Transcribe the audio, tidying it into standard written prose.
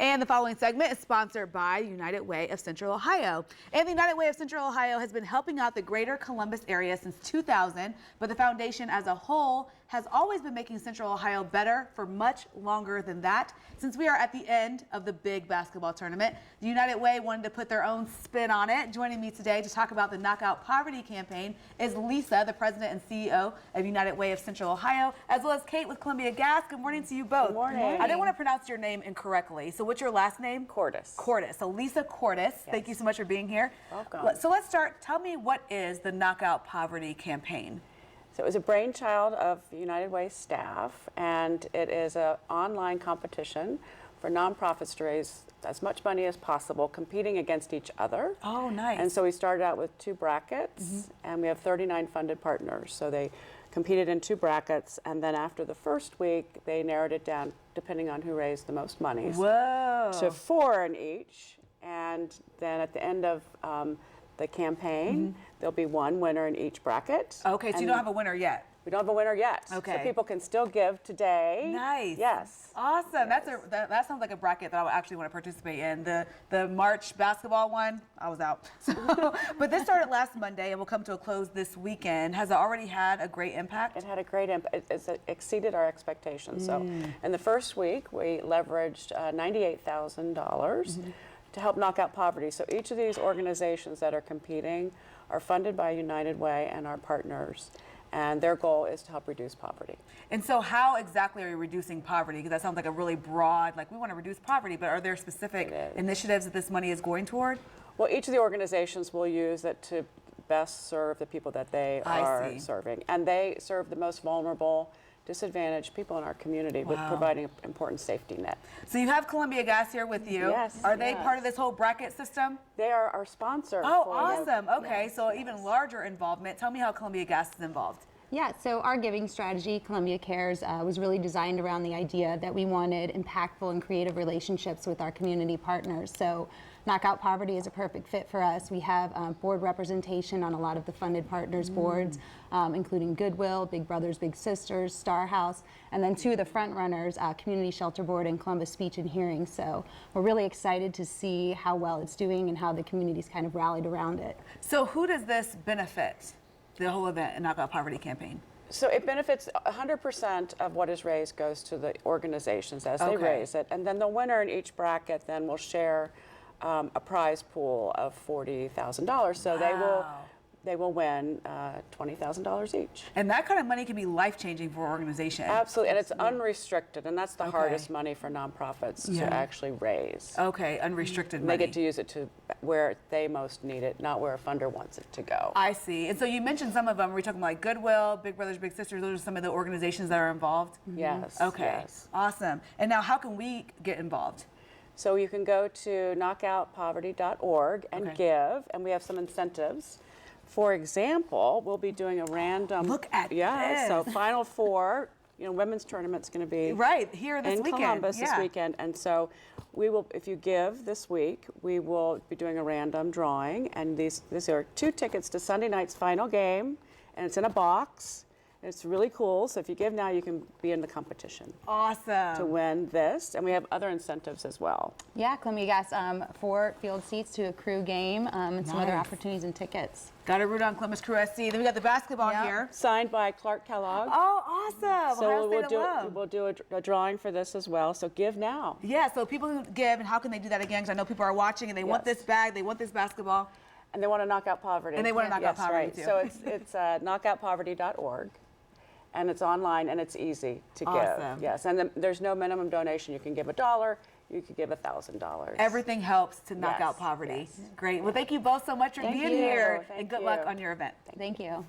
And the following segment is sponsored by United Way of Central Ohio. And the United Way of Central Ohio has been helping out the greater Columbus area since 2000, but the foundation as a whole has always been making Central Ohio better for much longer than that. Since we are at the end of the big basketball tournament, the United Way wanted to put their own spin on it. Joining me today to talk about the Knockout Poverty campaign is Lisa, the president and CEO of United Way of Central Ohio, as well as Kate with Columbia Gas. Good morning to you both. Good morning. I didn't want to pronounce your name incorrectly. So what's your last name? Cordis. Cordis. So Lisa Cordis, Yes. Thank you so much for being here. Welcome. So let's start. Tell me, what is the Knockout Poverty campaign? So it was a brainchild of United Way staff, and it is an online competition for nonprofits to raise as much money as possible, competing against each other. Oh, nice. And so we started out with 2 brackets, and we have 39 funded partners. So they competed in 2 brackets, and then after the first week, they narrowed it down, depending on who raised the most money, to 4 in each. And then at the end of the campaign, there'll be 1 winner in each bracket. Okay, so you don't have a winner yet. We don't have a winner yet. Okay. So people can still give today. Nice. Yes. Awesome. Yes. That sounds like a bracket that I would actually want to participate in. The March basketball one, I was out. So, but this started last Monday and will come to a close this weekend. Has it already had a great impact? It had a great impact. It's exceeded our expectations. So in the first week, we leveraged $98,000 to help knock out poverty. So each of these organizations that are competing are funded by United Way and our partners. And their goal is to help reduce poverty. And so how exactly are you reducing poverty? Because that sounds like a really broad, like we want to reduce poverty, but are there specific initiatives that this money is going toward? Well, each of the organizations will use it to best serve the people that they are serving. And they serve the most vulnerable, disadvantaged people in our community with providing an important safety net. So you have Columbia Gas here with you. Yes. Are they part of this whole bracket system? They are our sponsor. Oh, awesome. Okay, so even larger involvement. Tell me how Columbia Gas is involved. Yeah, so our giving strategy, Columbia Cares, was really designed around the idea that we wanted impactful and creative relationships with our community partners. So Knockout Poverty is a perfect fit for us. We have board representation on a lot of the funded partners boards, including Goodwill, Big Brothers Big Sisters, Star House, and then 2 of the front runners, Community Shelter Board and Columbus Speech and Hearing. So we're really excited to see how well it's doing and how the community's kind of rallied around it. So who does this benefit, the whole event and Knockout Poverty campaign? So it benefits 100% of what is raised goes to the organizations as they raise it. And then the winner in each bracket then will share a prize pool of $40,000. So they will win $20,000 each. And that kind of money can be life-changing for an organization. Absolutely, and it's unrestricted, and that's the hardest money for nonprofits to actually raise. Okay, unrestricted money. They get to use it to where they most need it, not where a funder wants it to go. I see. And so you mentioned some of them. We're talking like Goodwill, Big Brothers Big Sisters. Those are some of the organizations that are involved? Yes. Okay, yes. Awesome. And now how can we get involved? So you can go to knockoutpoverty.org and give, and we have some incentives. For example, we'll be doing a random. Look at this. So Final Four, women's tournament's going to be here this in weekend. Columbus this weekend, and so we will. If you give this week, we will be doing a random drawing, and these are 2 tickets to Sunday night's final game, and it's in a box. It's really cool. So if you give now, you can be in the competition. Awesome. To win this, and we have other incentives as well. Yeah, Columbia Gas, 4 field seats to a crew game, and some other opportunities and tickets. Got to root on Columbus Crew SC. Then we got the basketball here. Signed by Clark Kellogg. Oh, awesome. So we'll do a drawing for this as well. So give now. Yeah, so people can give, and how can they do that again? Because I know people are watching and they want this bag, they want this basketball. And they want to knock out poverty. And they want to knock out poverty too. So it's knockoutpoverty.org. And it's online and it's easy to give. Yes, and there's no minimum donation. You can give $1, you could give $1,000. Everything helps to knock out poverty. Great. Well, thank you both so much for being here, and good luck on your event. Thank you.